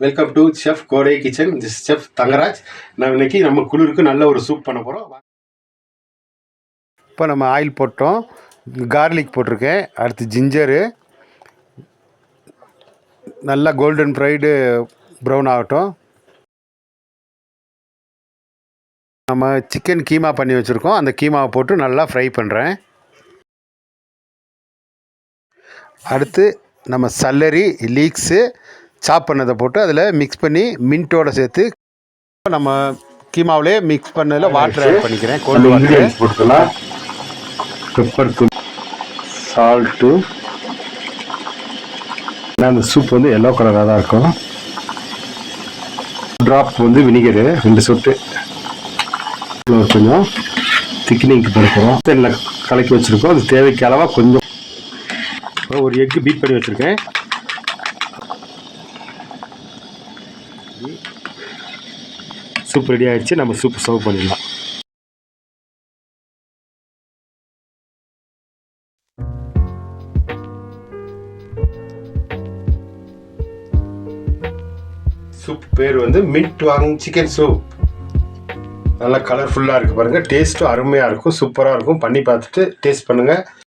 Welcome to chef கோடை kitchen. This chef Thangaraj. நான் இன்னைக்கு நம்ம குளிருக்கு நல்ல ஒரு சூப் பண்ண போகிறோம். இப்போ நம்ம ஆயில் போட்டோம், கார்லிக் போட்டிருக்கேன், அடுத்து ஜிஞ்சரு நல்லா கோல்டன் ஃப்ரைடு ப்ரௌன் ஆகட்டும். நம்ம சிக்கன் கீமா பண்ணி வச்சுருக்கோம், அந்த கீமாவை போட்டு நல்லா ஃப்ரை பண்ணுறேன். அடுத்து நம்ம சல்லரி லீக்ஸு சாப் பண்ணதை போட்டு அதில் மிக்ஸ் பண்ணி மின்ட்டோடு சேர்த்து நம்ம கீமாவிலே மிக்ஸ் பண்ணதில் வாட்டர் ஆட் பண்ணிக்கிறேன். கோல்டு வாட்டர் போட்டுக்கலாம். பெப்பர் தூள், சால்ட்டு. அந்த சூப் வந்து எல்லோ கலராக தான் இருக்கும். ட்ராப் வந்து வினிகரு 2 சொட்டு. கொஞ்சம் திக்னிங்க்கு கொடுக்குறோம். தென்னில் கலக்கி வச்சுருக்கோம். அது தேவைக்கு அளவாக கொஞ்சம் ஒரு எக்கு பீட் பண்ணி வச்சுருக்கேன். சூப் ரெடி ஆகிடுச்சு. நம்ம சூப் சர்வ் பண்ணிடலாம். சூப் பேர் வந்து மின்ட் வாங் சிக்கன் சூப். நல்லா கலர்ஃபுல்லாக இருக்குது பாருங்கள். டேஸ்ட்டும் அருமையாக இருக்கும், சூப்பராக இருக்கும். பண்ணி பார்த்துட்டு டேஸ்ட் பண்ணுங்கள்.